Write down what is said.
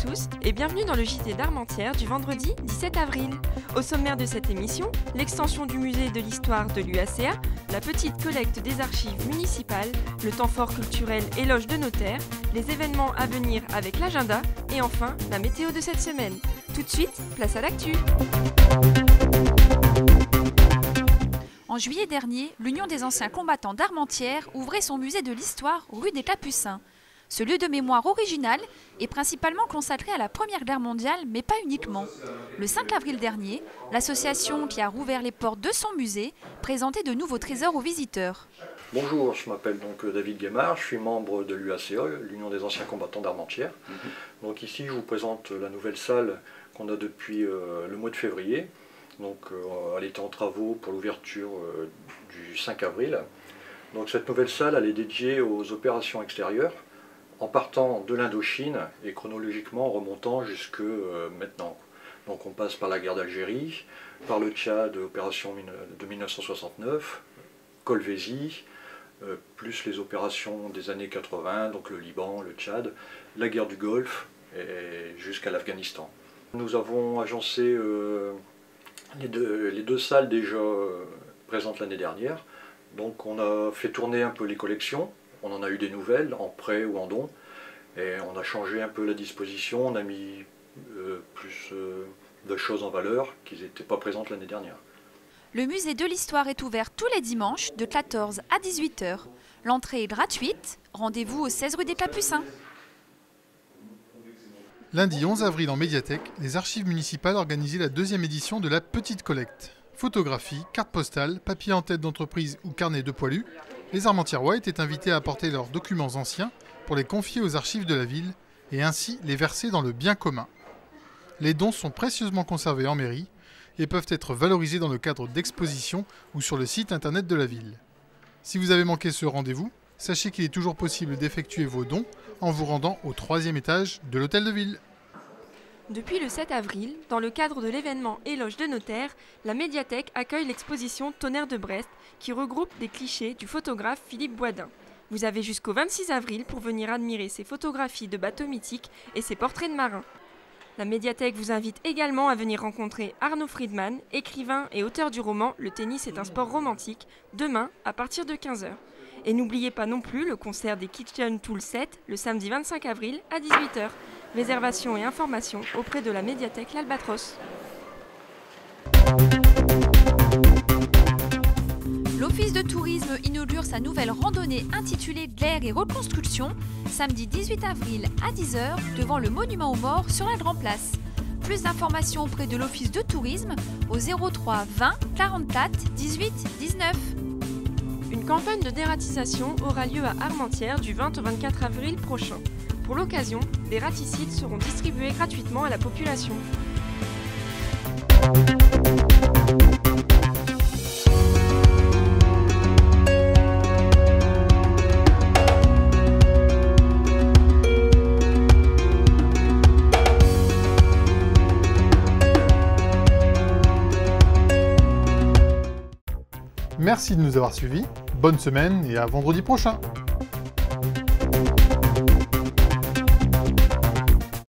tous et bienvenue dans le JT d'Armentières du vendredi 17 avril. Au sommaire de cette émission, l'extension du musée de l'histoire de l'UACA, la petite collecte des archives municipales, le temps fort culturel et loge de notaire, les événements à venir avec l'agenda et enfin la météo de cette semaine. Tout de suite, place à l'actu. En juillet dernier, l'Union des anciens combattants d'Armentières ouvrait son musée de l'histoire rue des Capucins. Ce lieu de mémoire original est principalement consacré à la Première Guerre mondiale, mais pas uniquement. Le 5 avril dernier, l'association qui a rouvert les portes de son musée présentait de nouveaux trésors aux visiteurs. Bonjour, je m'appelle donc David Guémard, je suis membre de l'UACA, l'Union des anciens combattants d'Armentières. Donc ici, je vous présente la nouvelle salle qu'on a depuis le mois de février. Donc elle était en travaux pour l'ouverture du 5 avril. Donc cette nouvelle salle, elle est dédiée aux opérations extérieures, en partant de l'Indochine et chronologiquement en remontant jusque maintenant. Donc on passe par la guerre d'Algérie, par le Tchad, opération de 1969, Kolwezi, plus les opérations des années 80, donc le Liban, le Tchad, la guerre du Golfe et jusqu'à l'Afghanistan. Nous avons agencé les deux salles déjà présentes l'année dernière. Donc on a fait tourner un peu les collections. On en a eu des nouvelles, en prêt ou en don, et on a changé un peu la disposition, on a mis plus de choses en valeur qui n'étaient pas présentes l'année dernière. Le musée de l'histoire est ouvert tous les dimanches de 14 à 18 h. L'entrée est gratuite, rendez-vous au 16 rue des Capucins. Lundi 11 avril en médiathèque, les archives municipales organisaient la deuxième édition de la Petite Collecte. Photographies, cartes postales, papiers en tête d'entreprise ou carnets de poilus, les Armentiérois étaient invités à apporter leurs documents anciens pour les confier aux archives de la ville et ainsi les verser dans le bien commun. Les dons sont précieusement conservés en mairie et peuvent être valorisés dans le cadre d'expositions ou sur le site internet de la ville. Si vous avez manqué ce rendez-vous, sachez qu'il est toujours possible d'effectuer vos dons en vous rendant au 3e étage de l'hôtel de ville. Depuis le 7 avril, dans le cadre de l'événement Éloge de notaire, la médiathèque accueille l'exposition Tonnerre de Brest qui regroupe des clichés du photographe Philippe Boisdin. Vous avez jusqu'au 26 avril pour venir admirer ses photographies de bateaux mythiques et ses portraits de marins. La médiathèque vous invite également à venir rencontrer Arnaud Friedman, écrivain et auteur du roman Le tennis est un sport romantique, demain à partir de 15 h. Et n'oubliez pas non plus le concert des Kitchen Tool 7 le samedi 25 avril à 18 h. Réservation et informations auprès de la médiathèque L'Albatros. L'Office de tourisme inaugure sa nouvelle randonnée intitulée Glaire et reconstruction, samedi 18 avril à 10 h devant le monument aux morts sur la Grand Place. Plus d'informations auprès de l'Office de tourisme au 03 20 44 18 19. Une campagne de dératisation aura lieu à Armentières du 20 au 24 avril prochain. Pour l'occasion, des raticides seront distribués gratuitement à la population. Merci de nous avoir suivis, bonne semaine et à vendredi prochain.